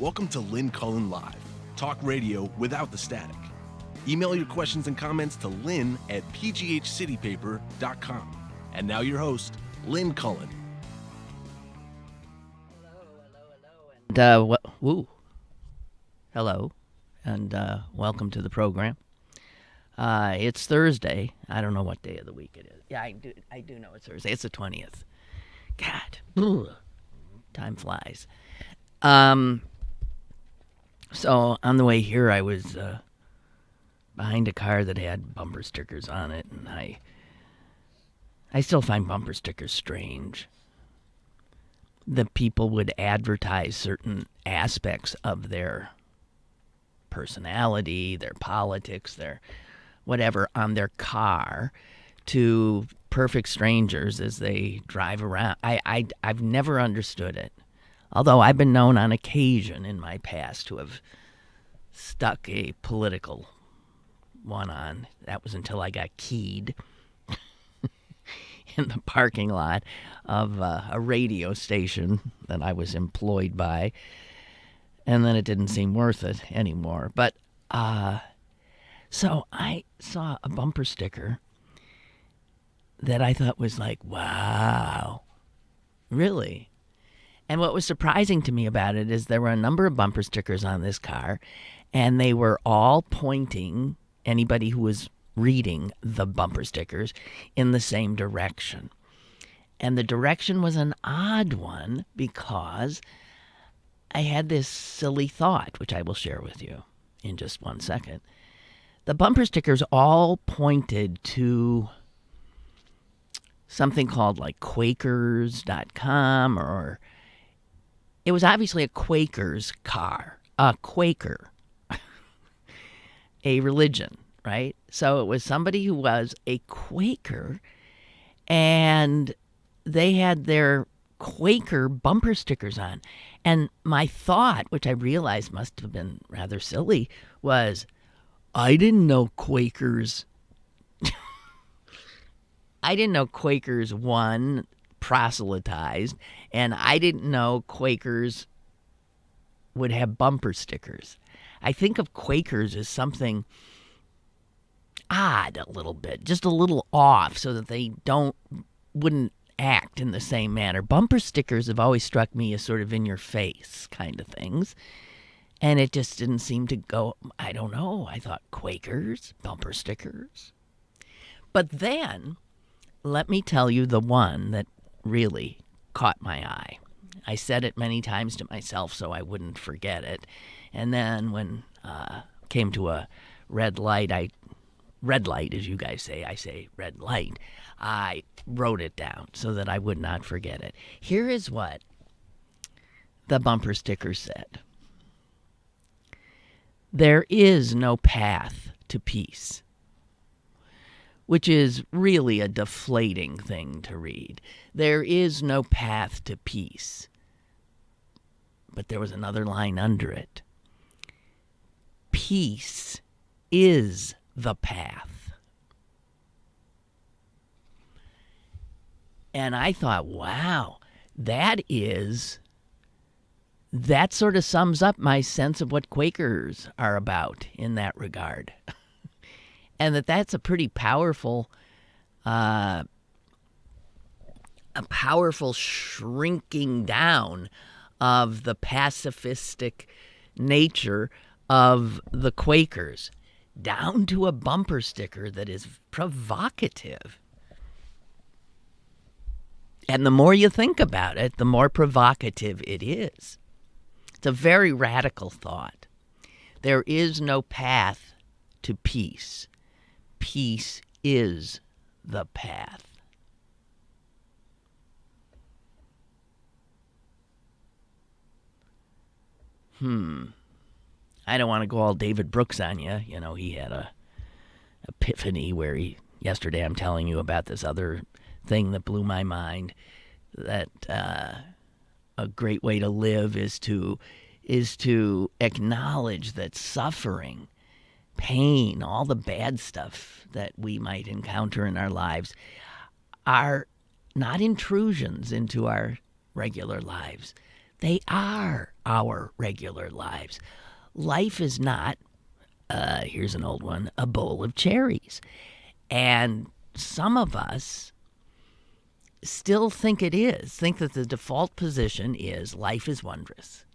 Welcome to Lynn Cullen Live, talk radio without the static. Email your questions and comments to lynn@pghcitypaper.com. And now your host, Lynn Cullen. Hello, and welcome to the program. It's Thursday. I don't know what day of the week it is. Yeah, I do know it's Thursday. It's the 20th. God, time flies. So on the way here, I was behind a car that had bumper stickers on it, and I still find bumper stickers strange. That people would advertise certain aspects of their personality, their politics, their whatever on their car to perfect strangers as they drive around. I've never understood it. Although I've been known on occasion in my past to have stuck a political one on. That was until I got keyed in the parking lot of a radio station that I was employed by. And then it didn't seem worth it anymore. But so I saw a bumper sticker that I thought was like, wow, really? And what was surprising to me about it is there were a number of bumper stickers on this car, and they were all pointing anybody who was reading the bumper stickers in the same direction. And the direction was an odd one because I had this silly thought, which I will share with you in just 1 second. The bumper stickers all pointed to something called like Quakers.com, or it was obviously a Quaker's car, a Quaker, a religion, right? So it was somebody who was a Quaker, and they had their Quaker bumper stickers on. And my thought, which I realized must have been rather silly, was, I didn't know Quakers. I didn't know Quakers, one, proselytized, and I didn't know Quakers would have bumper stickers. I think of Quakers as something odd a little bit, just a little off, so that they wouldn't act in the same manner. Bumper stickers have always struck me as sort of in your face kind of things. And it just didn't seem to go, I don't know. I thought Quakers, bumper stickers. But then, let me tell you the one that really caught my eye. I said it many times to myself so I wouldn't forget it. And then when came to a red light, as you guys say, I say red light, I wrote it down so that I would not forget it. Here is what the bumper sticker said. There is no path to peace, which is really a deflating thing to read. There is no path to peace. But there was another line under it. Peace is the path. And I thought, wow, that sort of sums up my sense of what Quakers are about in that regard. And that's a pretty powerful, shrinking down of the pacifistic nature of the Quakers, down to a bumper sticker that is provocative. And the more you think about it, the more provocative it is. It's a very radical thought. There is no path to peace. Peace is the path. I don't want to go all David Brooks on you. You know, he had a epiphany where yesterday I'm telling you about this other thing that blew my mind, that a great way to live is to acknowledge that suffering, pain, all the bad stuff that we might encounter in our lives are not intrusions into our regular lives. They are our regular lives. Life is not, here's an old one, a bowl of cherries. And some of us still think it is, think that the default position is life is wondrous.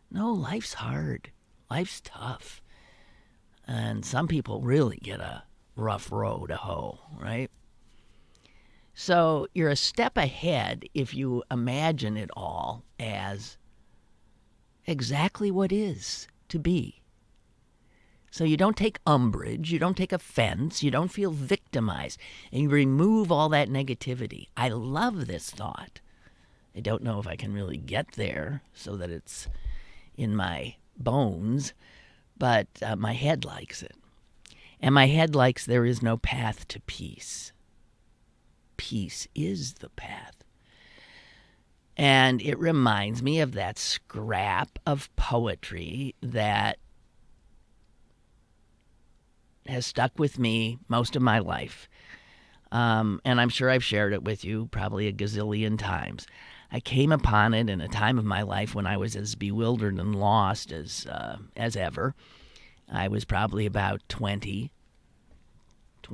No, life's hard. Life's tough. And some people really get a rough road to hoe, right? So you're a step ahead if you imagine it all as exactly what is to be. So you don't take umbrage, you don't take offense, you don't feel victimized, and you remove all that negativity. I love this thought. I don't know if I can really get there so that it's in my bones, but my head likes it. And my head likes there is no path to peace. Peace is the path. And it reminds me of that scrap of poetry that has stuck with me most of my life. And I'm sure I've shared it with you probably a gazillion times. I came upon it in a time of my life when I was as bewildered and lost as ever. I was probably about 20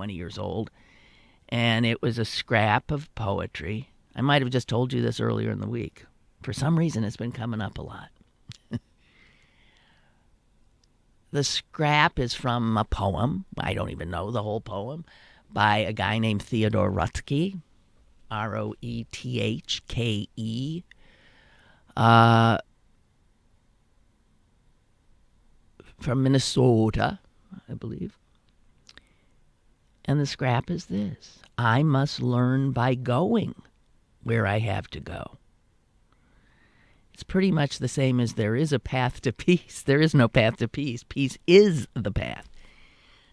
years old. And it was a scrap of poetry. I might have just told you this earlier in the week. For some reason, it's been coming up a lot. The scrap is from a poem. I don't even know the whole poem, by a guy named Theodore Roethke, Roethke, from Minnesota, I believe. And the scrap is this: I must learn by going where I have to go. It's pretty much the same as there is a path to peace. There is no path to peace. Peace is the path.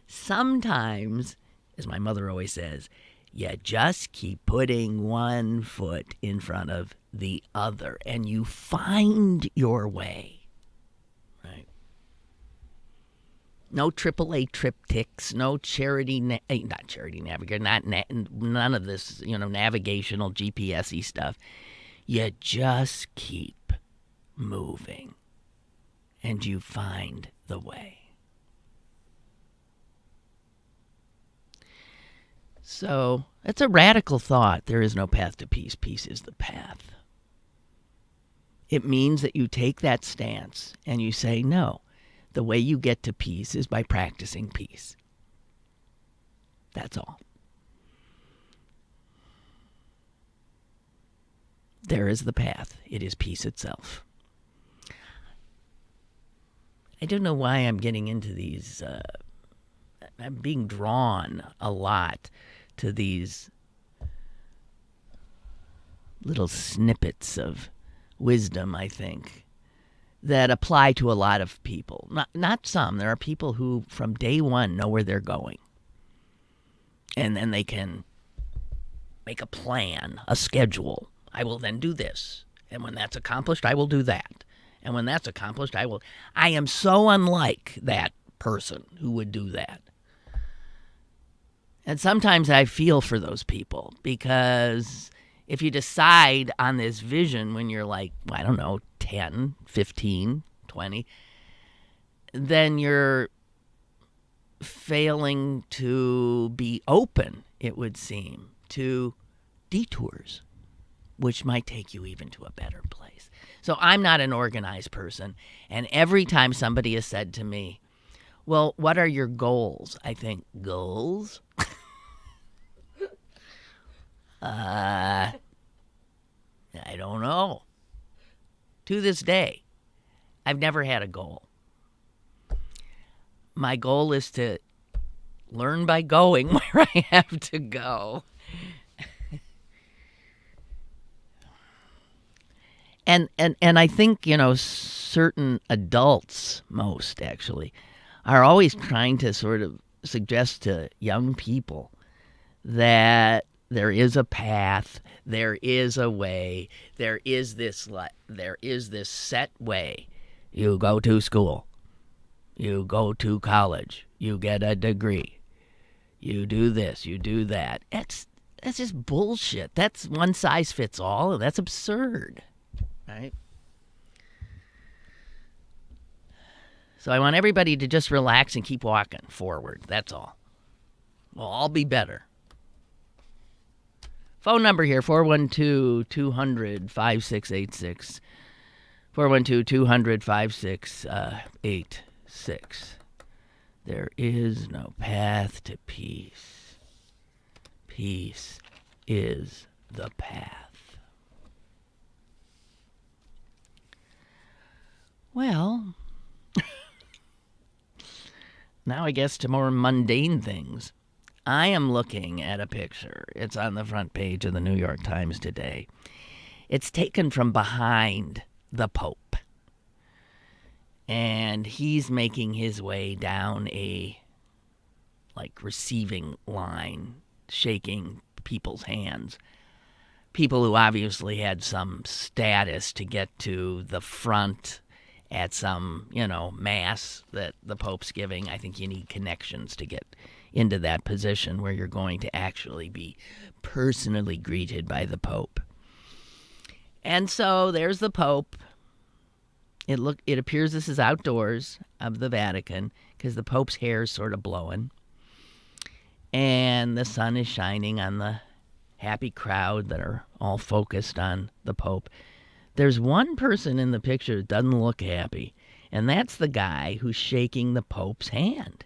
Sometimes, as my mother always says, you just keep putting one foot in front of the other, and you find your way. Right? No AAA triptychs, no not charity navigator, none of this, navigational GPS-y stuff. You just keep moving, and you find the way. So that's a radical thought. There is no path to peace. Peace is the path. It means that you take that stance and you say, no, the way you get to peace is by practicing peace. That's all. There is the path. It is peace itself. I don't know why I'm getting into these. I'm being drawn a lot to these little snippets of wisdom, I think, that apply to a lot of people. Not some. There are people who, from day one, know where they're going. And then they can make a plan, a schedule. I will then do this. And when that's accomplished, I will do that. And when that's accomplished, I am so unlike that person who would do that. And sometimes I feel for those people, because if you decide on this vision when you're like, 10, 15, 20, then you're failing to be open, it would seem, to detours, which might take you even to a better place. So I'm not an organized person, and every time somebody has said to me, well, what are your goals? I think, goals? I don't know. To this day, I've never had a goal. My goal is to learn by going where I have to go. And I think, certain adults, most actually, are always trying to sort of suggest to young people that there is a path, there is a way, there is this set way. You go to school, you go to college, you get a degree, you do this, you do that. That's just bullshit. That's one size fits all, and that's absurd. Right? So I want everybody to just relax and keep walking forward. That's all. We'll all be better. Phone number here, 412-200-5686. 412-200-5686. There is no path to peace. Peace is the path. Well, now I guess to more mundane things. I am looking at a picture. It's on the front page of the New York Times today. It's taken from behind the Pope. And he's making his way down a, receiving line, shaking people's hands. People who obviously had some status to get to the front at some, mass that the Pope's giving. I think you need connections to get into that position where you're going to actually be personally greeted by the Pope. And so there's the Pope. It appears this is outdoors of the Vatican because the Pope's hair is sort of blowing. And the sun is shining on the happy crowd that are all focused on the Pope. There's one person in the picture that doesn't look happy, and that's the guy who's shaking the Pope's hand.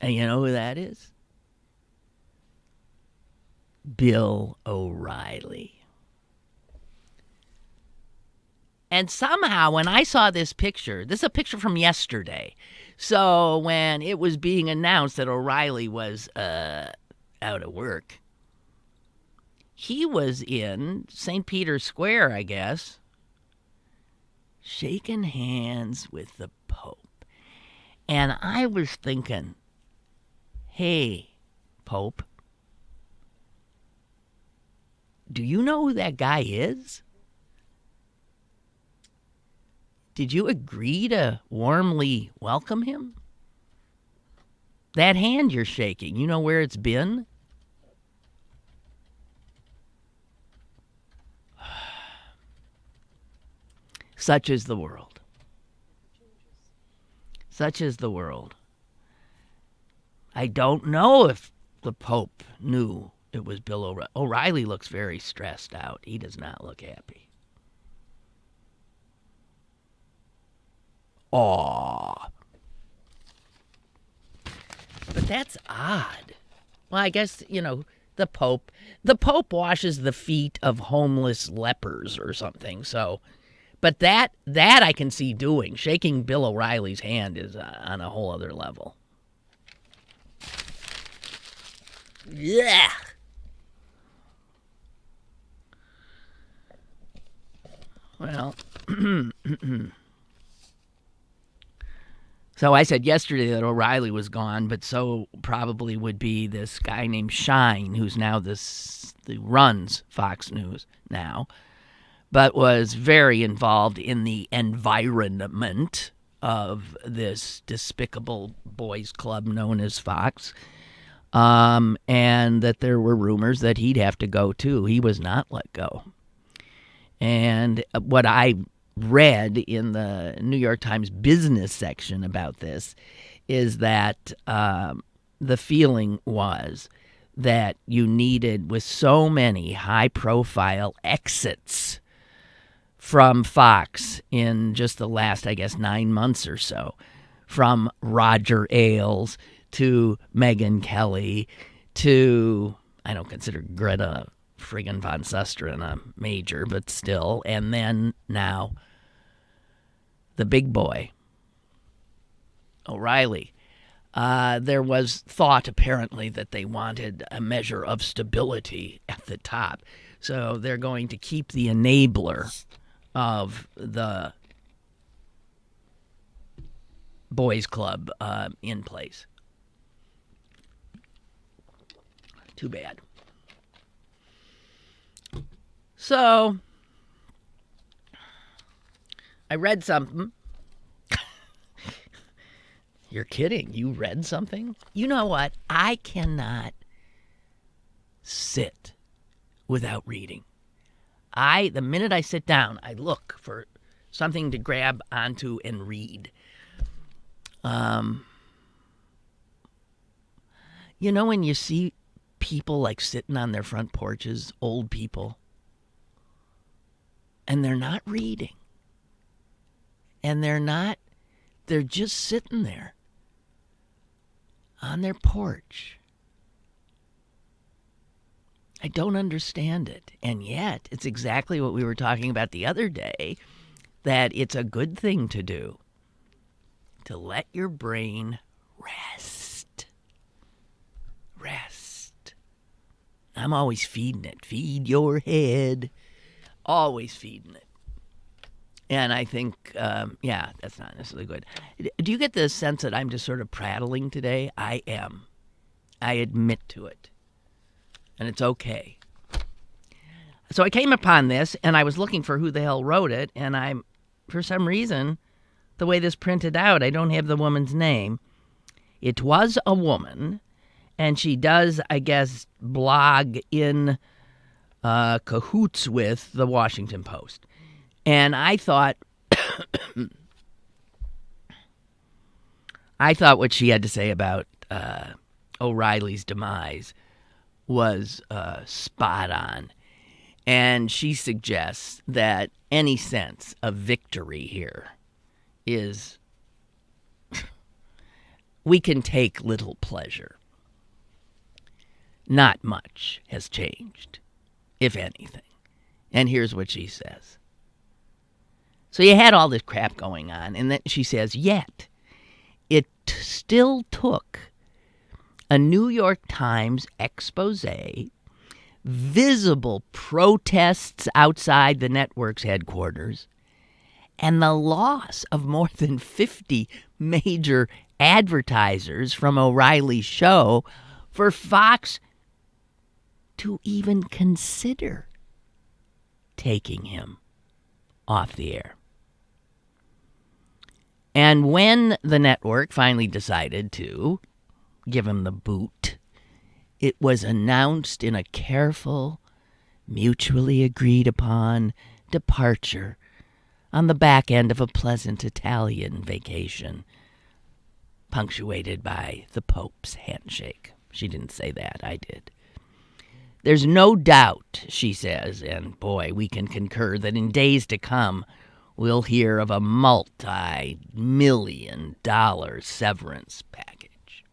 And you know who that is? Bill O'Reilly. And somehow when I saw this is a picture from yesterday. So when it was being announced that O'Reilly was out of work, he was in St. Peter's Square, I guess, shaking hands with the Pope. And I was thinking, hey, Pope, do you know who that guy is? Did you agree to warmly welcome him? That hand you're shaking, you know where it's been? Such is the world. Such is the world. I don't know if the Pope knew it was Bill O'Reilly. O'Reilly looks very stressed out. He does not look happy. Aw. But that's odd. Well, I guess, the Pope washes the feet of homeless lepers or something. So, but that I can see doing. Shaking Bill O'Reilly's hand is on a whole other level. Yeah. Well, so I said yesterday that O'Reilly was gone, but so probably would be this guy named Shine, who's now runs Fox News now, but was very involved in the environment of this despicable boys club known as Fox. And that there were rumors that he'd have to go too. He was not let go. And what I read in the New York Times business section about this is that the feeling was that you needed, with so many high-profile exits from Fox in just the last, 9 months or so, from Roger Ailes to Megyn Kelly to, I don't consider Greta friggin' von Susteren a major, but still, and then now the big boy, O'Reilly. There was thought apparently that they wanted a measure of stability at the top, so they're going to keep the enabler of the boys club in place. Too bad. So, I read something. You're kidding. You read something? You know what? I cannot sit without reading. The minute I sit down, I look for something to grab onto and read. When you see people like sitting on their front porches, old people, and they're not reading, and they're just sitting there on their porch. I don't understand it. And yet, it's exactly what we were talking about the other day, that it's a good thing to do, to let your brain rest. Rest. I'm always feeding it. Feed your head. Always feeding it. And I think, that's not necessarily good. Do you get the sense that I'm just sort of prattling today? I am. I admit to it. And it's okay. So I came upon this, and I was looking for who the hell wrote it, and for some reason, the way this printed out, I don't have the woman's name. It was a woman, and she does, I guess, blog in cahoots with the Washington Post. And I thought what she had to say about O'Reilly's demise was spot on. And she suggests that any sense of victory here is we can take little pleasure. Not much has changed, if anything. And here's what she says. So you had all this crap going on, and then she says, yet it still took a New York Times expose, visible protests outside the network's headquarters, and the loss of more than 50 major advertisers from O'Reilly's show for Fox to even consider taking him off the air. And when the network finally decided to give him the boot, it was announced in a careful, mutually agreed upon departure on the back end of a pleasant Italian vacation, punctuated by the Pope's handshake. She didn't say that, I did. There's no doubt, she says, and boy, we can concur, that in days to come, we'll hear of a multi-million-dollar severance package.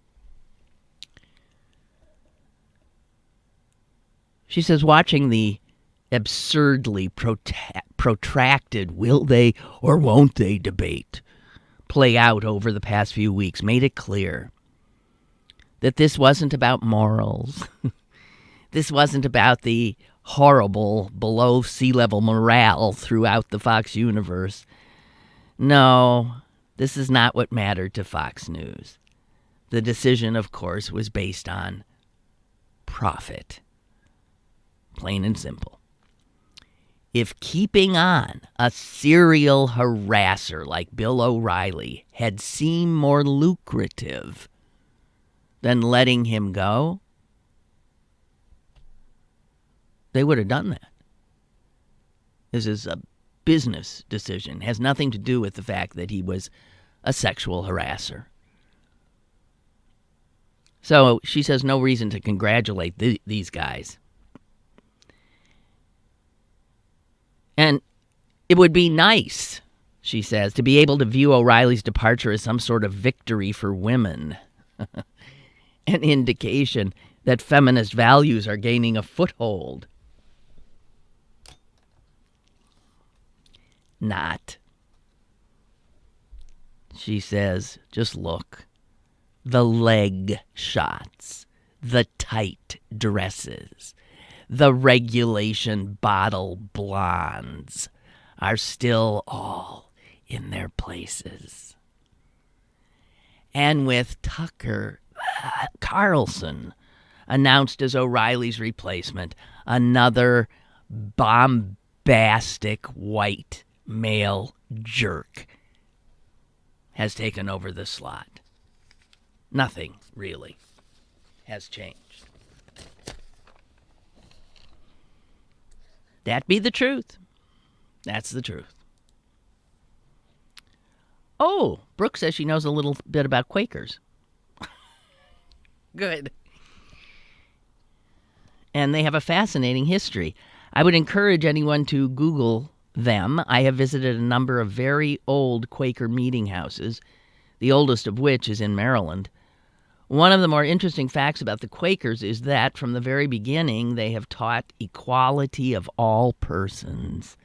She says, watching the absurdly protracted will they or won't they debate play out over the past few weeks made it clear that this wasn't about morals. This wasn't about the horrible below sea level morale throughout the Fox universe. No, this is not what mattered to Fox News. The decision, of course, was based on profit. Plain and simple. If keeping on a serial harasser like Bill O'Reilly had seemed more lucrative than letting him go, they would have done that. This is a business decision. It has nothing to do with the fact that he was a sexual harasser. So she says no reason to congratulate these guys. And it would be nice, she says, to be able to view O'Reilly's departure as some sort of victory for women. An indication that feminist values are gaining a foothold. Not. She says, just look. The leg shots, the tight dresses, the regulation bottle blondes are still all in their places. And with Tucker Carlson announced as O'Reilly's replacement, another bombastic white male jerk has taken over the slot. Nothing really has changed. That be the truth. That's the truth. Oh, Brooke says she knows a little bit about Quakers. Good. And they have a fascinating history. I would encourage anyone to Google them. I have visited a number of very old Quaker meeting houses, the oldest of which is in Maryland. One of the more interesting facts about the Quakers is that from the very beginning they have taught equality of all persons,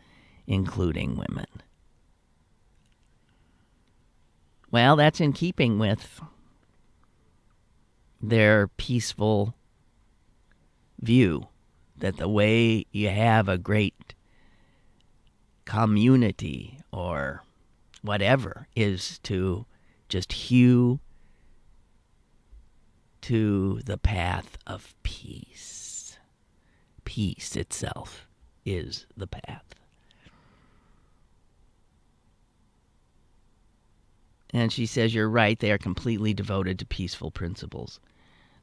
including women. Well, that's in keeping with their peaceful view that the way you have a great community or whatever is to just hew to the path of peace. Peace itself is the path. And she says, you're right, they are completely devoted to peaceful principles.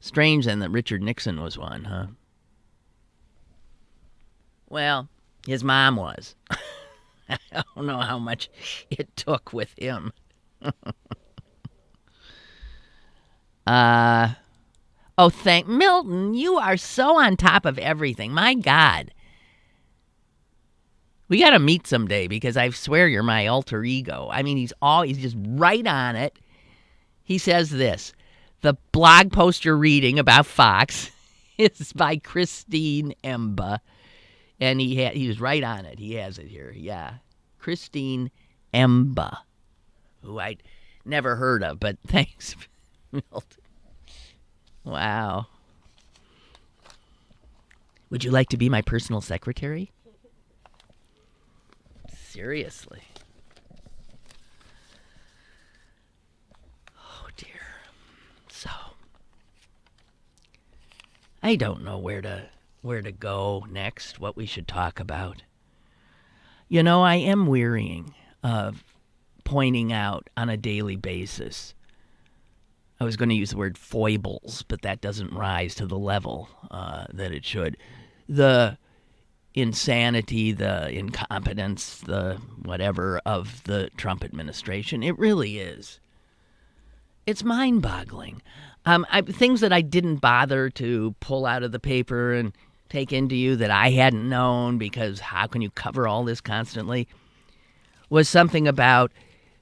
Strange then that Richard Nixon was one, huh? Well, his mom was. I don't know how much it took with him. Thank Milton, you are so on top of everything. My God. We got to meet someday because I swear you're my alter ego. I mean, he's just right on it. He says this, the blog post you're reading about Fox is by Christine Emba. And he was right on it. He has it here. Yeah. Christine Emba, who I'd never heard of, but thanks, Milton. Wow. Would you like to be my personal secretary? Seriously. Oh, dear. So, I don't know where to go next, what we should talk about. You know, I am wearying of pointing out on a daily basis. I was going to use the word foibles, but that doesn't rise to the level that it should. The insanity, the incompetence, the whatever of the Trump administration. It really is. It's mind-boggling. Things that I didn't bother to pull out of the paper and take into you that I hadn't known, because how can you cover all this constantly, was something about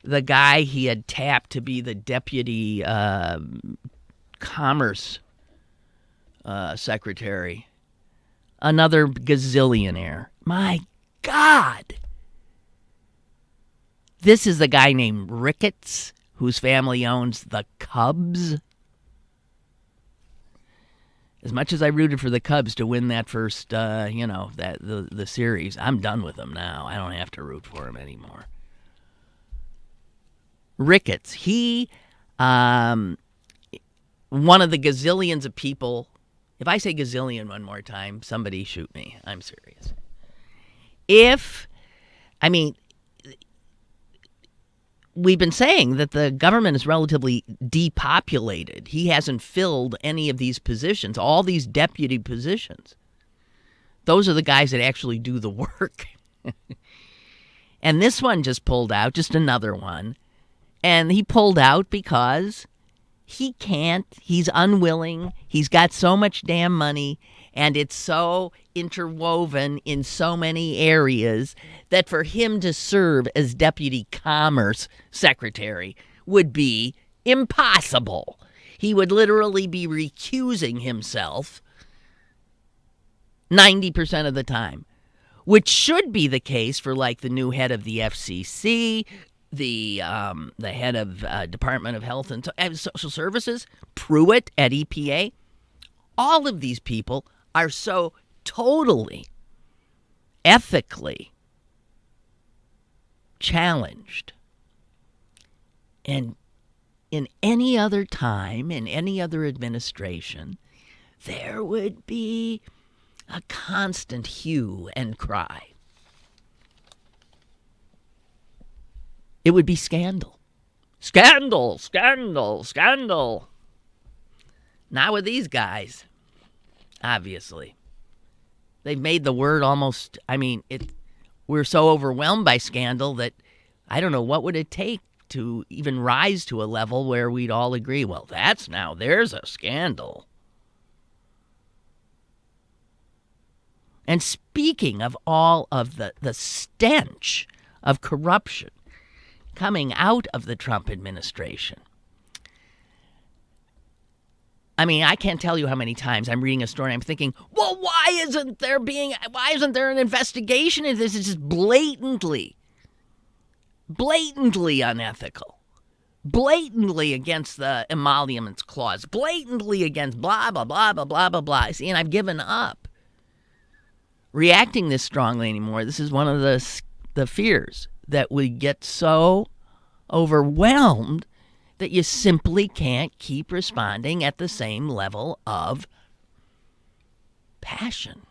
the guy he had tapped to be the deputy commerce secretary. Another gazillionaire. My God. This is the guy named Ricketts, whose family owns the Cubs. As much as I rooted for the Cubs to win that first, the series, I'm done with them now. I don't have to root for them anymore. Ricketts, he, one of the gazillions of people. If I say gazillion one more time, somebody shoot me. I'm serious. We've been saying that the government is relatively depopulated. He hasn't filled any of these positions, all these deputy positions. Those are the guys that actually do the work. And this one just pulled out, just another one. And he pulled out because he can't, he's unwilling, he's got so much damn money, and it's so interwoven in so many areas that for him to serve as deputy commerce secretary would be impossible. He would literally be recusing himself 90% of the time, which should be the case for like the new head of the FCC, the head of Department of Health and Social Services, Pruitt at EPA. All of these people are so totally ethically challenged. And in any other time, in any other administration, there would be a constant hue and cry. It would be scandal. Scandal, scandal, scandal. Not with these guys, obviously. They've made the word almost, we're so overwhelmed by scandal that I don't know what would it take to even rise to a level where we'd all agree, well, there's a scandal. And speaking of all of the stench of corruption coming out of the Trump administration, I mean, I can't tell you how many times I'm reading a story and I'm thinking, well, why isn't there an investigation into this? It's just blatantly unethical, blatantly against the emoluments clause, blatantly against blah, blah, blah, blah, blah, blah, blah. See, and I've given up reacting this strongly anymore. This is one of the fears, that we get so overwhelmed that you simply can't keep responding at the same level of passion.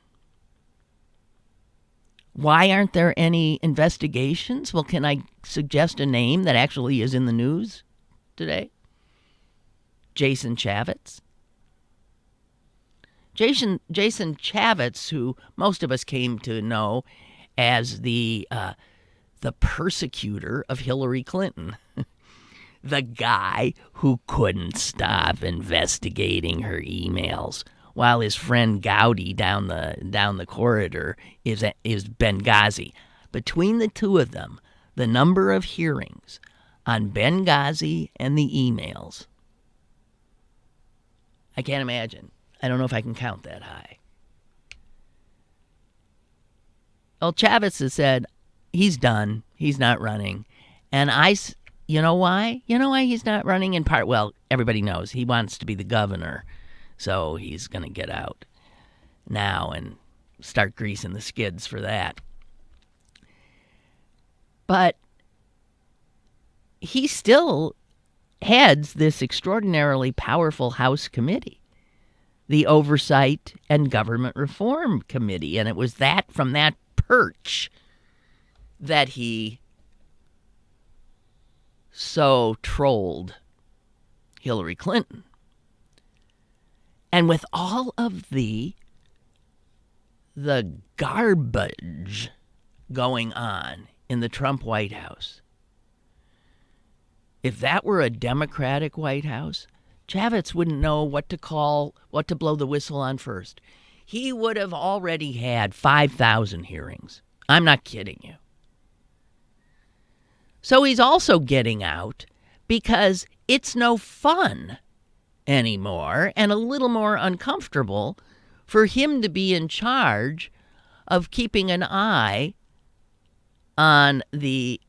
Why aren't there any investigations? Well, can I suggest a name that actually is in the news today? Jason Chaffetz. Jason Chaffetz, who most of us came to know as the persecutor of Hillary Clinton, the guy who couldn't stop investigating her emails while his friend Gowdy down the corridor is Benghazi. Between the two of them, the number of hearings on Benghazi and the emails, I can't imagine. I don't know if I can count that high. Well, Chaffetz has said he's done. He's not running. And you know why? You know why he's not running? In part, well, everybody knows he wants to be the governor. So he's going to get out now and start greasing the skids for that. But he still heads this extraordinarily powerful House committee, the Oversight and Government Reform Committee. And it was from that perch that he so trolled Hillary Clinton. And with all of the garbage going on in the Trump White House, if that were a Democratic White House, Chaffetz wouldn't know what to blow the whistle on first. He would have already had 5,000 hearings. I'm not kidding you. So he's also getting out because it's no fun anymore and a little more uncomfortable for him to be in charge of keeping an eye on the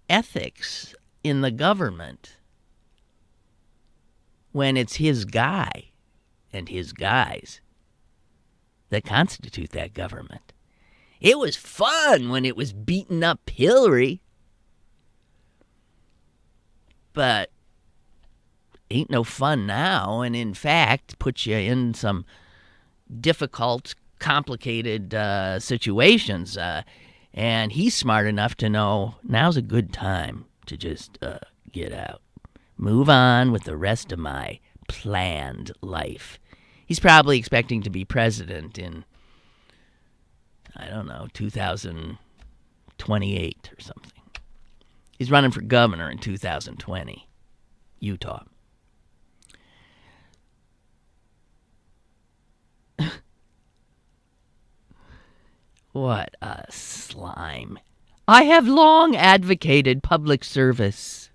ethics in the government when it's his guy and his guys that constitute that government. It was fun when it was beating up Hillary, but ain't no fun now, and in fact puts you in some difficult, complicated situations. And he's smart enough to know now's a good time to just get out. Move on with the rest of my planned life. He's probably expecting to be president in, 2028 or something. He's running for governor in 2020, Utah. What a slime. I have long advocated public service.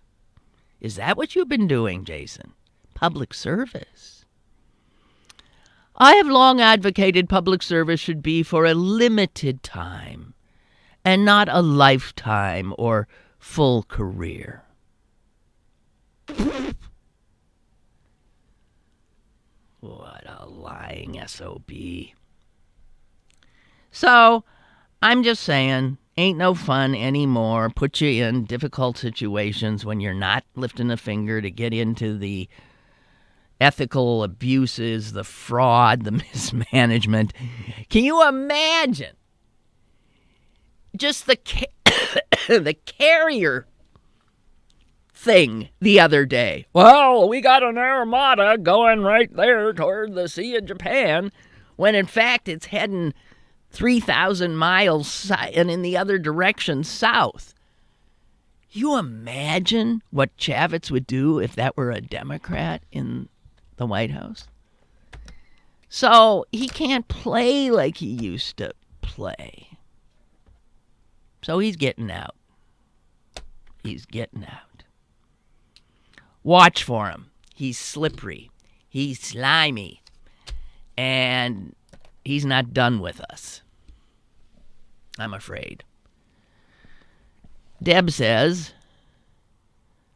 Is that what you've been doing, Jason? Public service? I have long advocated public service should be for a limited time and not a lifetime or full career. What a lying SOB. So, I'm just saying, ain't no fun anymore. Put you in difficult situations when you're not lifting a finger to get into the ethical abuses, the fraud, the mismanagement. Can you imagine just the carrier thing the other day? Well, we got an armada going right there toward the Sea of Japan, when in fact it's heading 3,000 miles and in the other direction south. You imagine what Chavez would do if that were a Democrat in the White House? So he can't play like he used to play. So he's getting out. He's getting out. Watch for him. He's slippery. He's slimy. And he's not done with us, I'm afraid. Deb says,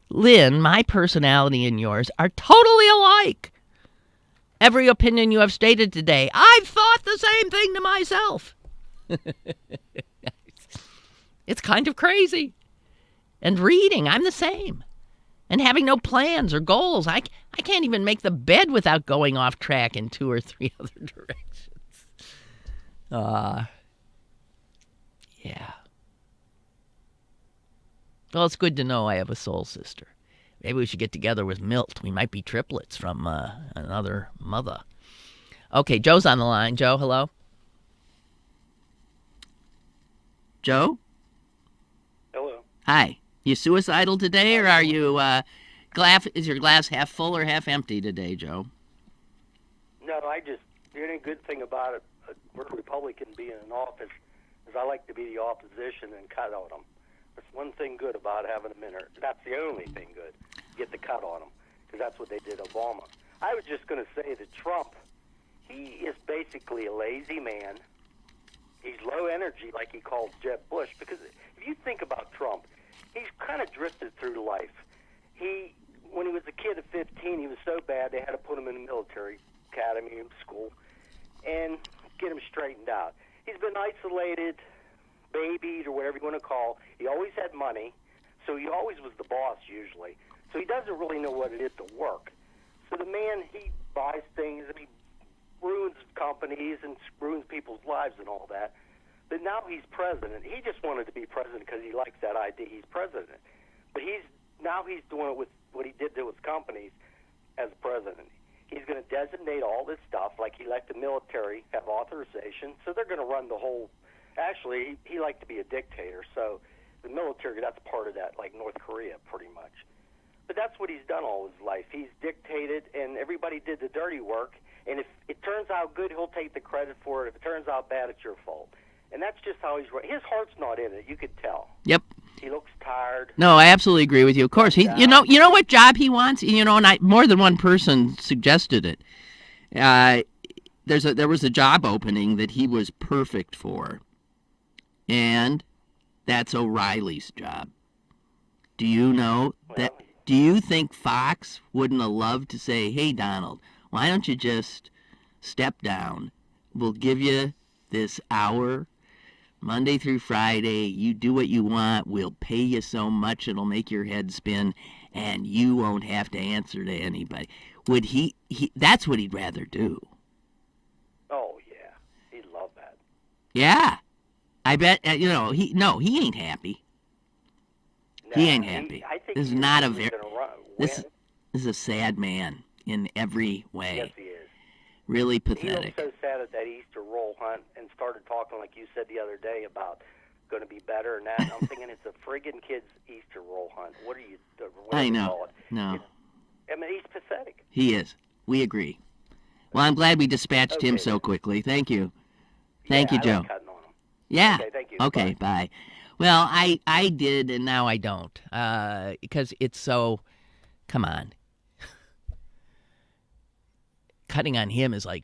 Lynn, my personality and yours are totally alike. Every opinion you have stated today, I've thought the same thing to myself. It's kind of crazy. And reading, I'm the same. And having no plans or goals. I can't even make the bed without going off track in 2 or 3 other directions. Yeah. Well, it's good to know I have a soul sister. Maybe we should get together with Milt. We might be triplets from another mother. Okay, Joe's on the line. Joe, hello? Joe? Hello. Hi. You suicidal today, or are you, is your glass half full or half empty today, Joe? No, the only good thing about it, we're Republican being in office, is I like to be the opposition and cut on them. That's one thing good about having them in there. That's the only thing good. Get the cut on them, because that's what they did Obama. I was just going to say that Trump, he is basically a lazy man. He's low energy, like he called Jeb Bush, because if you think about Trump, he's kind of drifted through life. When he was a kid at 15, he was so bad they had to put him in the military academy school and get him straightened out. He's been isolated, babied, or whatever you want to call. He always had money, so he always was the boss usually. So he doesn't really know what it is to work. So the man, he buys things and he ruins companies and ruins people's lives and all that. But now he's president. He just wanted to be president because he likes that idea. He's president. But he's doing it with what he did to his companies as president. He's going to designate all this stuff, like he let the military have authorization. So they're going to run the whole. Actually, he liked to be a dictator. So the military, that's part of that, like North Korea, pretty much. But that's what he's done all his life. He's dictated, and everybody did the dirty work. And if it turns out good, he'll take the credit for it. If it turns out bad, it's your fault. And that's just how he's running. His heart's not in it. You could tell. Yep. He looks tired. No, I absolutely agree with you. Of course, you know what job he wants. And more than one person suggested it. There was a job opening that he was perfect for, and that's O'Reilly's job. Do you know that? Do you think Fox wouldn't have loved to say, "Hey, Donald, why don't you just step down? We'll give you this hour, Monday through Friday. You do what you want. We'll pay you so much it'll make your head spin, and you won't have to answer to anybody." Would he that's what he'd rather do. Oh, yeah. He'd love that. Yeah. I bet, he ain't happy. No, he ain't happy. I think this is not a very. This is a sad man in every way. Yes, he is. Really He pathetic. looked so sad at that Easter roll hunt and started talking, like you said the other day, about going to be better and that. And I'm thinking it's a friggin' kid's Easter roll hunt. What are you? What I do you know. call it? No. He's pathetic. He is. We agree. Well, I'm glad we dispatched him so quickly. Thank you. Thank you, I Joe. like cutting on him. Yeah. Okay, thank you. Okay, bye. Well, I did, and now I don't, because it's so. Come on. Cutting on him is like,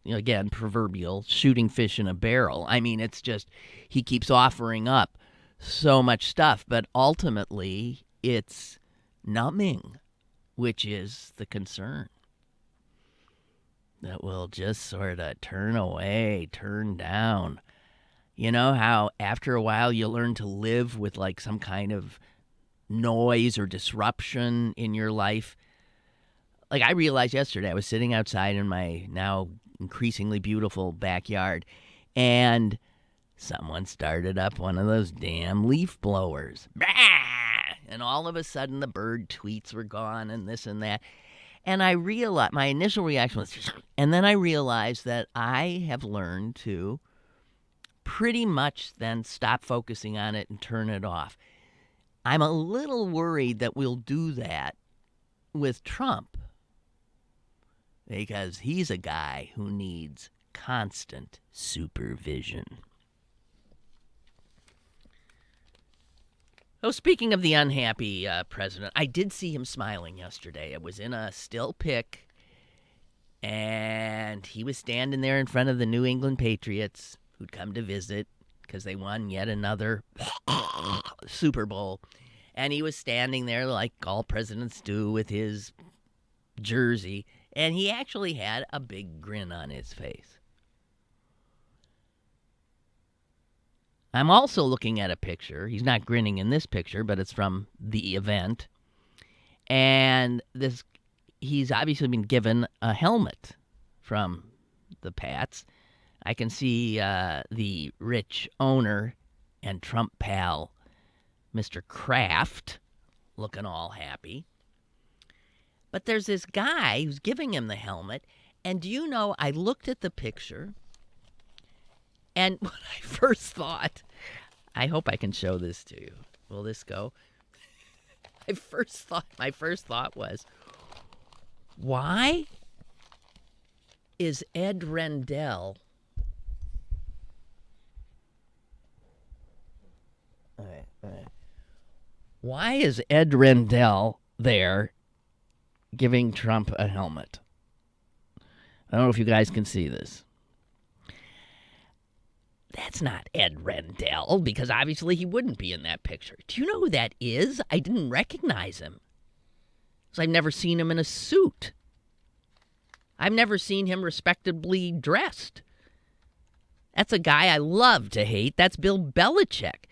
again, proverbial shooting fish in a barrel. I mean, it's just he keeps offering up so much stuff, but ultimately it's numbing, which is the concern. That will just sort of turn away, turn down. You know how after a while you learn to live with like some kind of noise or disruption in your life? Like I realized yesterday, I was sitting outside in my now increasingly beautiful backyard, and someone started up one of those damn leaf blowers. Bah! And all of a sudden the bird tweets were gone and this and that. And I realized, my initial reaction was, and then I realized that I have learned to pretty much then stop focusing on it and turn it off. I'm a little worried that we'll do that with Trump because he's a guy who needs constant supervision. Oh, speaking of the unhappy president, I did see him smiling yesterday. It was in a still pic, and he was standing there in front of the New England Patriots who'd come to visit because they won yet another Super Bowl. And he was standing there like all presidents do with his jersey, and he actually had a big grin on his face. I'm also looking at a picture. He's not grinning in this picture, but it's from the event. And he's obviously been given a helmet from the Pats. I can see the rich owner and Trump pal, Mr. Kraft, looking all happy. But there's this guy who's giving him the helmet. And do you know, I looked at the picture, and what I first thought, I hope I can show this to you. Will this go? My first thought was, why is Ed Rendell? All right. Why is Ed Rendell there giving Trump a helmet? I don't know if you guys can see this. That's not Ed Rendell, because obviously he wouldn't be in that picture. Do you know who that is? I didn't recognize him. Because I've never seen him in a suit. I've never seen him respectably dressed. That's a guy I love to hate. That's Bill Belichick.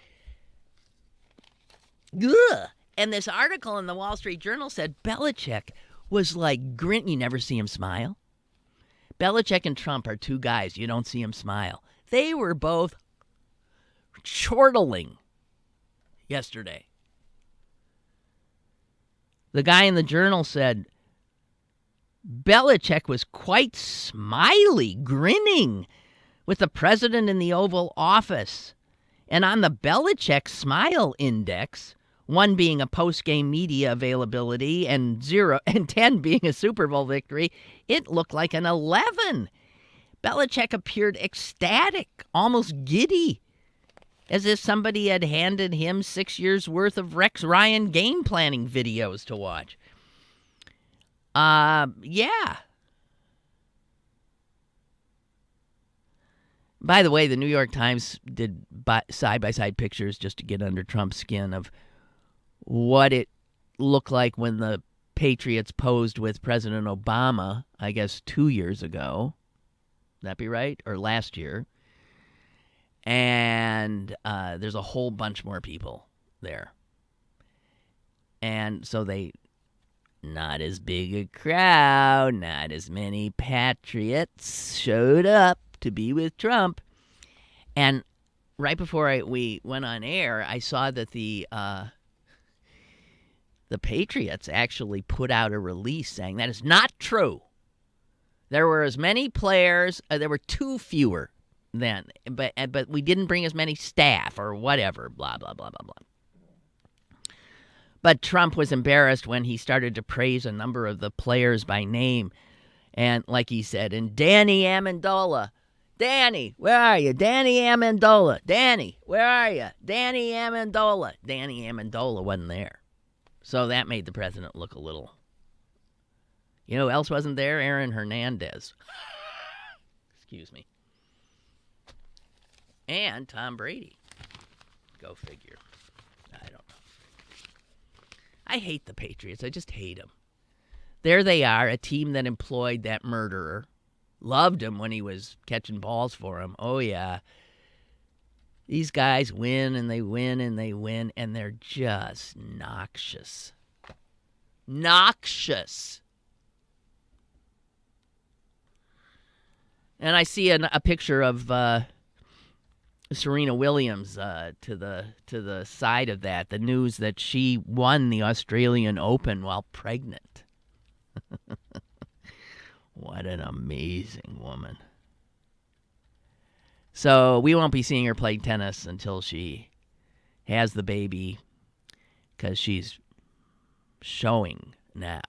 Ugh. And this article in the Wall Street Journal said Belichick was like grin. You never see him smile. Belichick and Trump are two guys. You don't see him smile. They were both chortling yesterday. The guy in the Journal said Belichick was quite smiley, grinning with the president in the Oval Office. And on the Belichick Smile Index, 1 being a post-game media availability and 10 being a Super Bowl victory, it looked like an 11. Belichick appeared ecstatic, almost giddy, as if somebody had handed him 6 years' worth of Rex Ryan game planning videos to watch. Yeah. By the way, the New York Times did side-by-side pictures just to get under Trump's skin of what it looked like when the Patriots posed with President Obama, I guess 2 years ago. That be right? Or last year. And there's a whole bunch more people there. And so not as big a crowd, not as many patriots showed up to be with Trump. And right before we went on air, I saw that the Patriots actually put out a release saying that is not true. There were as many players. There were 2 fewer then, but we didn't bring as many staff or whatever. Blah blah blah blah blah. But Trump was embarrassed when he started to praise a number of the players by name, and like he said, and Danny Amendola, Danny, where are you? Danny Amendola, Danny, where are you? Danny Amendola. Danny Amendola wasn't there, so that made the president look a little. You know who else wasn't there? Aaron Hernandez. Excuse me. And Tom Brady. Go figure. I don't know. I hate the Patriots. I just hate them. There they are, a team that employed that murderer. Loved him when he was catching balls for him. Oh, yeah. These guys win and they win and they win, and they're just noxious. Noxious. And I see a picture of Serena Williams to the side of that. The news that she won the Australian Open while pregnant. What an amazing woman. So we won't be seeing her play tennis until she has the baby. because she's showing now.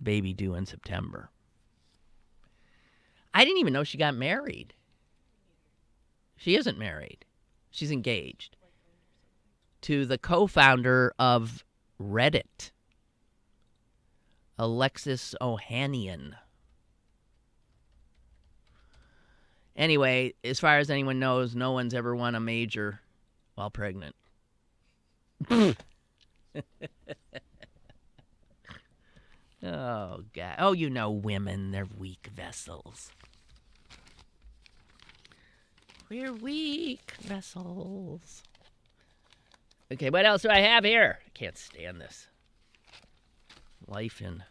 Baby due in September. I didn't even know she got married. She isn't married. She's engaged to the co-founder of Reddit, Alexis Ohanian. Anyway, as far as anyone knows, no one's ever won a major while pregnant. Oh, God. Oh, you know women, they're weak vessels. We're weak vessels. Okay, what else do I have here? I can't stand this. Life in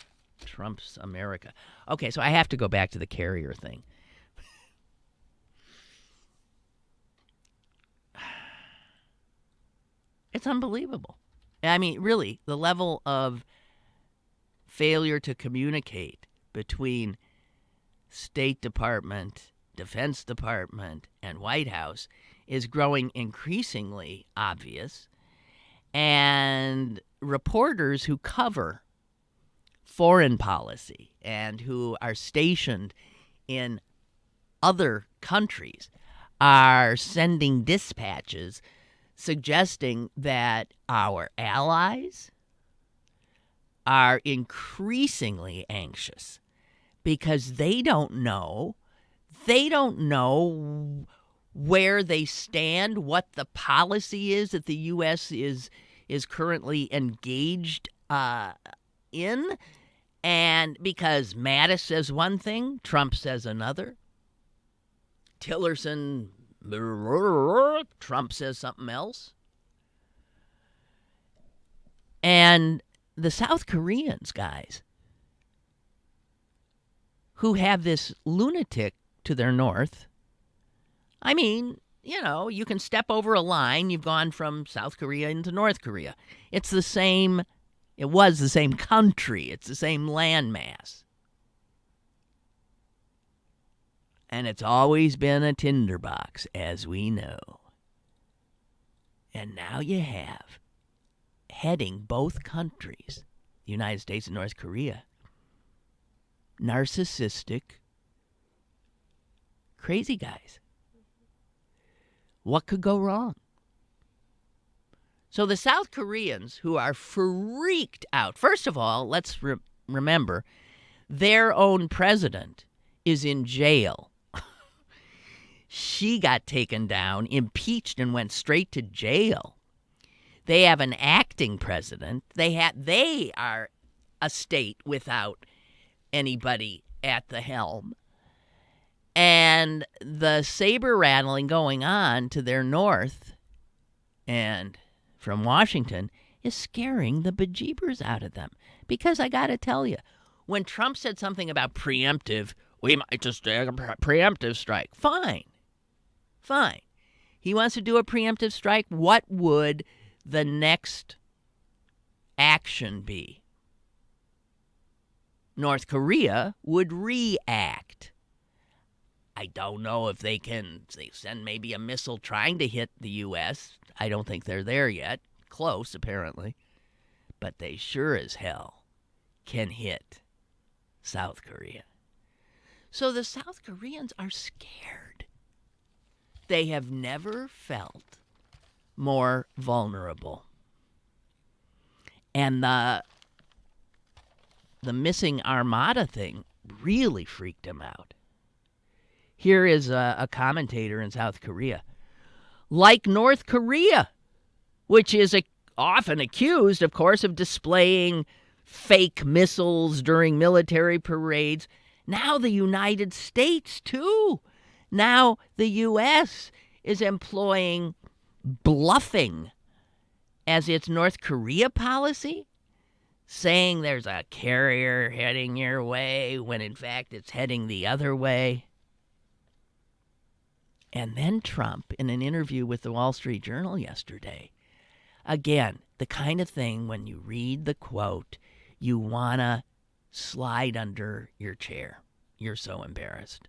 Trump's America. Okay, so I have to go back to the carrier thing. It's unbelievable. I mean, really, the level of failure to communicate between State Department, Defense Department, and White House is growing increasingly obvious. And reporters who cover foreign policy and who are stationed in other countries are sending dispatches suggesting that our allies are increasingly anxious because they don't know where they stand, what the policy is that the U.S. is currently engaged in. And because Mattis says one thing, Trump says another. Tillerson, Trump says something else. And the South Koreans, guys, who have this lunatic to their north, I mean, you know, you can step over a line, you've gone from South Korea into North Korea. It was the same country, it's the same landmass. And it's always been a tinderbox, as we know. And now you have, heading both countries, the United States and North Korea, narcissistic, crazy guys. What could go wrong? So the South Koreans, who are freaked out, first of all, let's remember, their own president is in jail. She got taken down, impeached, and went straight to jail. They have an acting president. They are a state without anybody at the helm. And the saber rattling going on to their north and from Washington is scaring the bejeebers out of them. Because I got to tell you, when Trump said something about preemptive, we might just do a preemptive strike. Fine. He wants to do a preemptive strike. What would the next action be? North Korea would react. I don't know if they send maybe a missile trying to hit the U.S. I don't think they're there yet. Close, apparently. But they sure as hell can hit South Korea. So the South Koreans are scared. They have never felt more vulnerable. And the missing armada thing really freaked them out. Here is a commentator in South Korea. Like North Korea, which is often accused, of course, of displaying fake missiles during military parades, now the United States, too. Now the U.S. is employing bluffing as its North Korea policy, saying there's a carrier heading your way when in fact it's heading the other way. And then Trump, in an interview with the Wall Street Journal yesterday, again, the kind of thing when you read the quote, you want to slide under your chair. You're so embarrassed.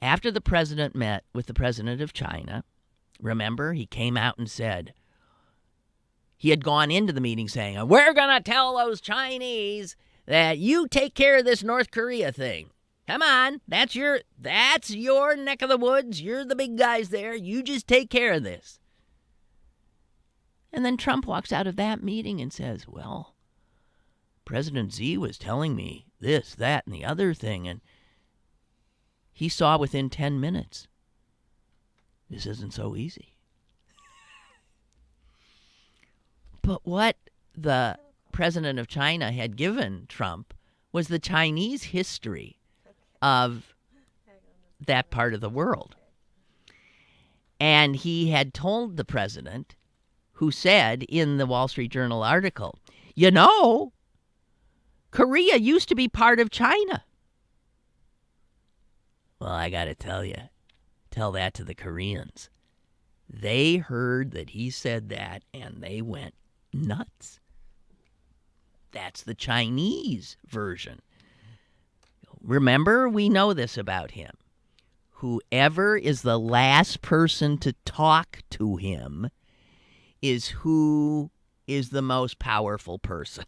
After the president met with the president of China, remember, he came out and said, He had gone into the meeting saying, we're going to tell those Chinese that you take care of this North Korea thing. Come on, that's your neck of the woods. You're the big guys there. You just take care of this. And then Trump walks out of that meeting and says, well, President Xi was telling me this, that, and the other thing, and he saw within 10 minutes. This isn't so easy. But what the president of China had given Trump was the Chinese history of that part of the world. And he had told the president, who said in the Wall Street Journal article, Korea used to be part of China. Well, I got to tell that to the Koreans. They heard that he said that, and they went nuts. That's the Chinese version. Remember, we know this about him. Whoever is the last person to talk to him is who is the most powerful person.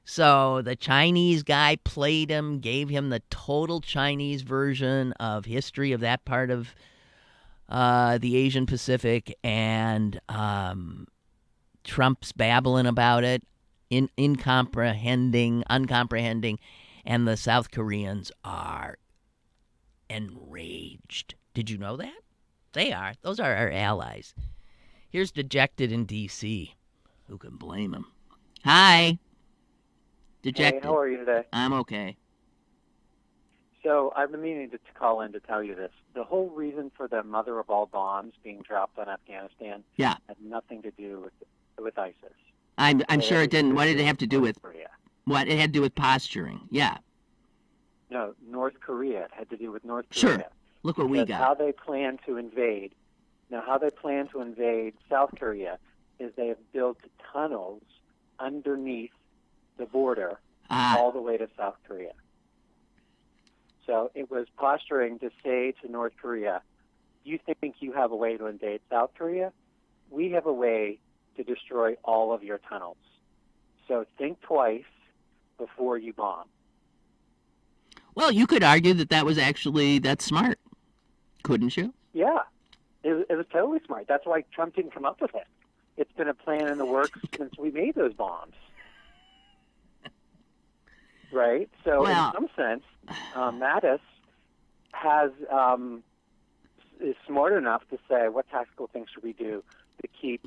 So the Chinese guy played him, gave him the total Chinese version of history of that part of the Asian Pacific, and Trump's babbling about it, uncomprehending, and the South Koreans are enraged. Did you know that? They are. Those are our allies. Here's Dejected in D.C. Who can blame him? Hi. Dejected. Hey, how are you today? I'm okay. So I've been meaning to call in to tell you this. The whole reason for the mother of all bombs being dropped on Afghanistan had nothing to do with ISIS. I'm sure it didn't. What did it have to do with? Korea. What? It had to do with posturing. Yeah. No, North Korea. It had to do with North Sure. Korea. Look what we got. How they plan to invade. Now, how they plan to invade South Korea is they have built tunnels underneath the border all the way to South Korea. So it was posturing to say to North Korea, you think you have a way to invade South Korea? We have a way to destroy all of your tunnels. So think twice before you bomb. Well, you could argue that's smart, couldn't you? Yeah, it was totally smart. That's why Trump didn't come up with it. It's been a plan in the works since we made those bombs. Right? So in some sense, Mattis is smart enough to say, what tactical things should we do to keep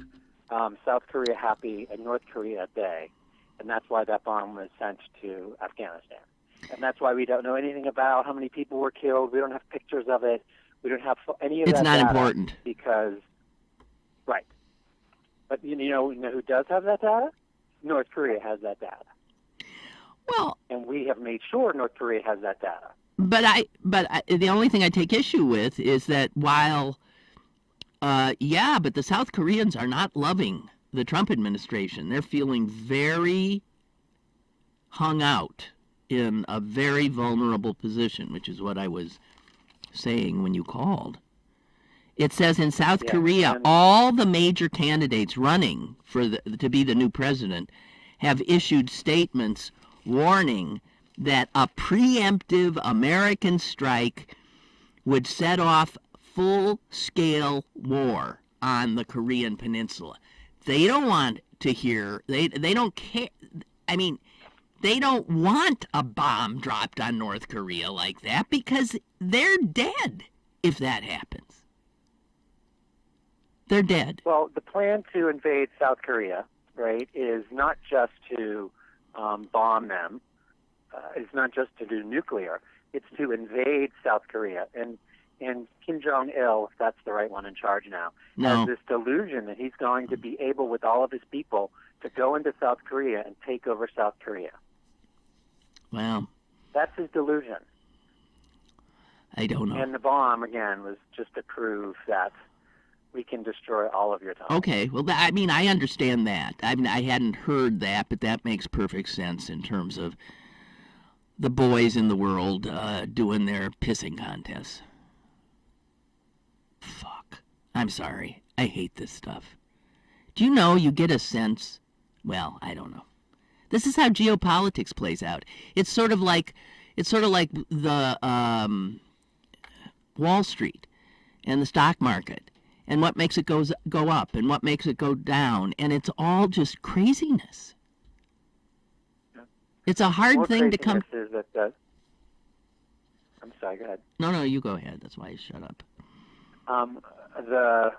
South Korea happy and North Korea at bay? And that's why that bomb was sent to Afghanistan. And that's why we don't know anything about how many people were killed. We don't have pictures of it. We don't have any of that. It's not data important. Because, right. But you know who does have that data? North Korea has that data. Well, and we have made sure North Korea has that data. But the only thing I take issue with is that while, but the South Koreans are not loving the Trump administration. They're feeling very hung out in a very vulnerable position, which is what I was saying when you called. It says in South Korea, all the major candidates running to be the new president have issued statements warning that a preemptive American strike would set off full-scale war on the Korean Peninsula. They don't want to hear, they don't care, I mean, they don't want a bomb dropped on North Korea like that because they're dead if that happens. They're dead. Well, the plan to invade South Korea, right, is not just to bomb them. It's not just to do nuclear. It's to invade South Korea. And Kim Jong-il, if that's the right one in charge now, has this delusion that he's going to be able, with all of his people, to go into South Korea and take over South Korea. Wow. That's his delusion. I don't know. And the bomb, again, was just to prove that we can destroy all of your tunnels. Okay, well, I understand that. I mean, I hadn't heard that, but that makes perfect sense in terms of the boys in the world doing their pissing contests. Fuck. I'm sorry. I hate this stuff. Do you know, you get a sense, well, I don't know. This is how geopolitics plays out. It's sort of like the Wall Street and the stock market, and what makes it go up and what makes it go down, and it's all just craziness. It's a hard thing to come. Is that I'm sorry. Go ahead. No, you go ahead. That's why I shut up. The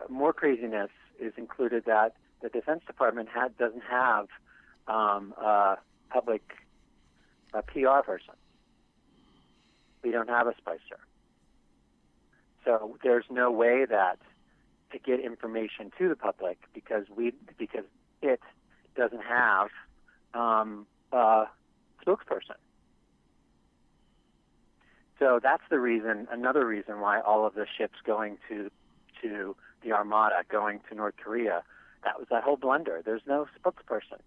more craziness is included that the Defense Department doesn't have a public PR person. We don't have a Spicer. So there's no way that to get information to the public because it doesn't have a spokesperson. So that's the reason. Another reason why all of the ships going to the Armada, going to North Korea, that was that whole blunder. There's no spokesperson.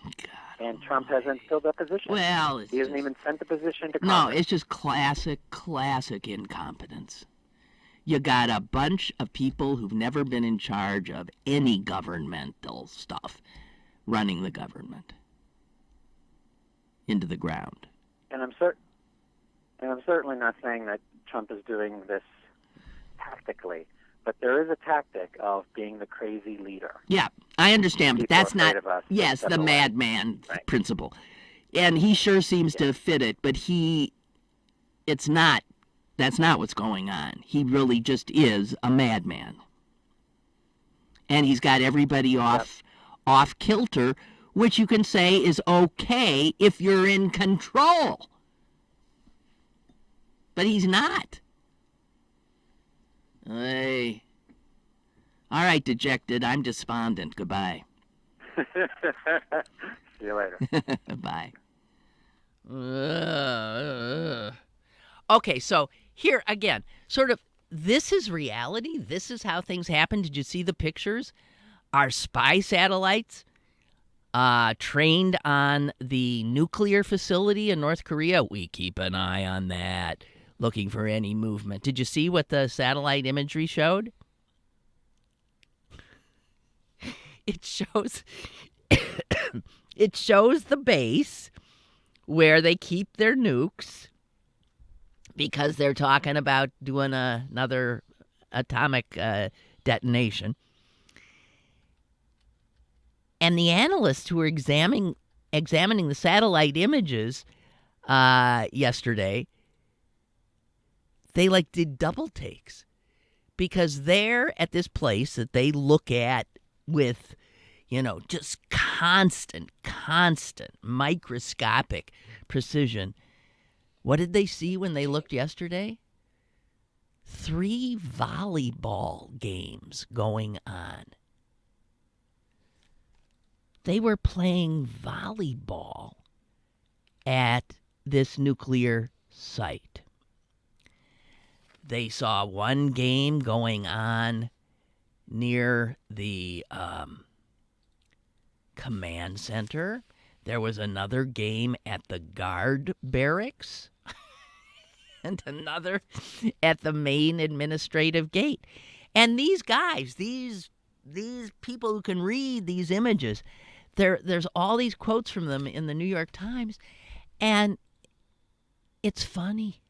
God, and Trump hasn't filled that position. Well, he hasn't even sent the position to Congress. No, it's just classic incompetence. You got a bunch of people who've never been in charge of any governmental stuff running the government into the ground. And I'm certainly not saying that Trump is doing this tactically, but there is a tactic of being the crazy leader. Yeah, I understand, but that's not, yes, the madman principle. And he sure seems to fit it, but that's not what's going on. He really just is a madman. And he's got everybody off kilter, which you can say is okay if you're in control. But he's not. Hey. All right, dejected. I'm despondent. Goodbye. See you later. Bye. Okay, so here again, sort of, this is reality. This is how things happen. Did you see the pictures? Our spy satellites trained on the nuclear facility in North Korea. We keep an eye on that, looking for any movement. Did you see what the satellite imagery showed? It shows the base where they keep their nukes because they're talking about doing another atomic detonation. And the analysts who were examining the satellite images yesterday, they did double takes because they're at this place that they look at with, just constant microscopic precision. What did they see when they looked yesterday? 3 volleyball games going on. They were playing volleyball at this nuclear site. They saw one game going on near the command center. There was another game at the guard barracks and another at the main administrative gate. And these guys, these people who can read these images, there's all these quotes from them in the New York Times, and it's funny.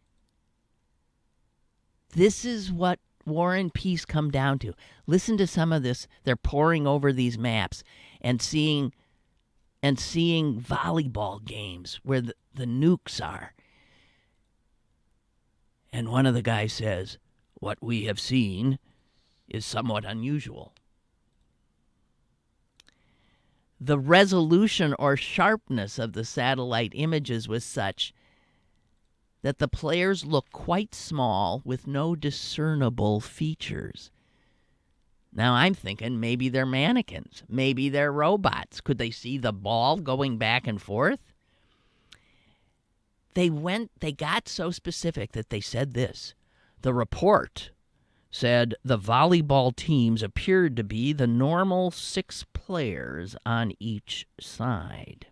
This is what war and peace come down to. Listen to some of this. They're poring over these maps and seeing volleyball games where the nukes are. And one of the guys says, "What we have seen is somewhat unusual." The resolution or sharpness of the satellite images was such that the players look quite small with no discernible features. Now I'm thinking maybe they're mannequins. Maybe they're robots. Could they see the ball going back and forth? They got so specific that they said this. The report said the volleyball teams appeared to be the normal 6 players on each side.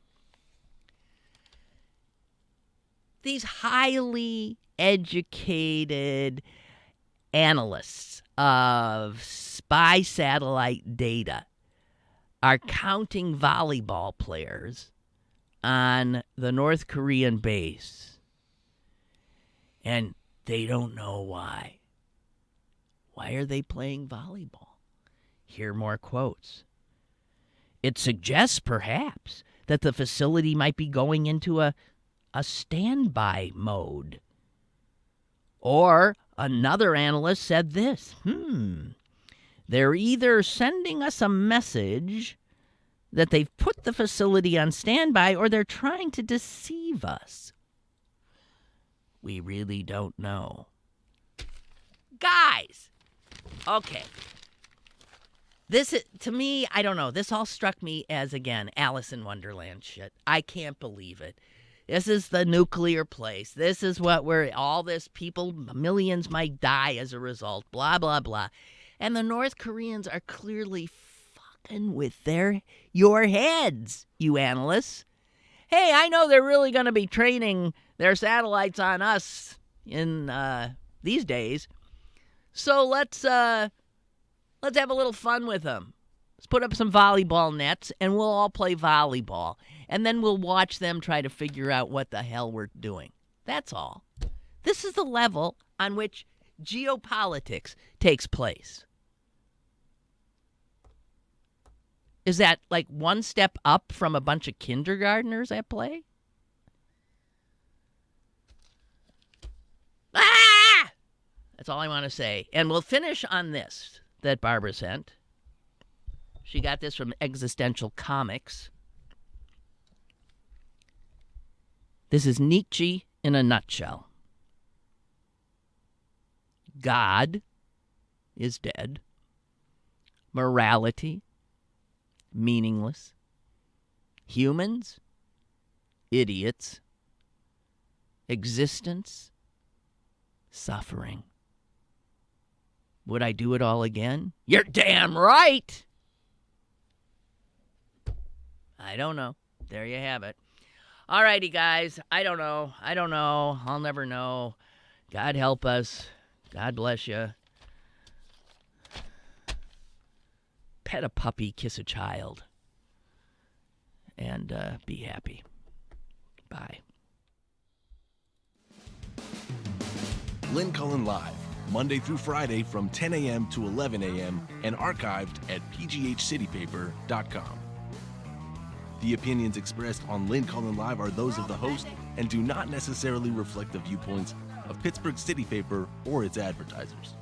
These highly educated analysts of spy satellite data are counting volleyball players on the North Korean base. And they don't know why. Why are they playing volleyball? Here are more quotes. It suggests, perhaps, that the facility might be going into a standby mode. Or another analyst said this, they're either sending us a message that they've put the facility on standby or they're trying to deceive us. We really don't know. Guys! Okay. This is, to me, I don't know. This all struck me as, again, Alice in Wonderland shit. I can't believe it. This is the nuclear place. This is what all this people, millions might die as a result, blah, blah, blah. And the North Koreans are clearly fucking with your heads, you analysts. Hey, I know they're really going to be training their satellites on us in these days. So let's have a little fun with them. Let's put up some volleyball nets, and we'll all play volleyball. And then we'll watch them try to figure out what the hell we're doing. That's all. This is the level on which geopolitics takes place. Is that like one step up from a bunch of kindergartners at play? Ah! That's all I want to say. And we'll finish on this that Barbara sent. She got this from Existential Comics. This is Nietzsche in a nutshell. God is dead. Morality, meaningless. Humans, idiots. Existence, suffering. Would I do it all again? You're damn right! I don't know. There you have it. All righty, guys. I don't know. I'll never know. God help us. God bless you. Pet a puppy, kiss a child, and be happy. Bye. Lynn Cullen Live, Monday through Friday from 10 a.m. to 11 a.m. and archived at pghcitypaper.com. The opinions expressed on Lynn Cullen Live are those of the host and do not necessarily reflect the viewpoints of Pittsburgh City Paper or its advertisers.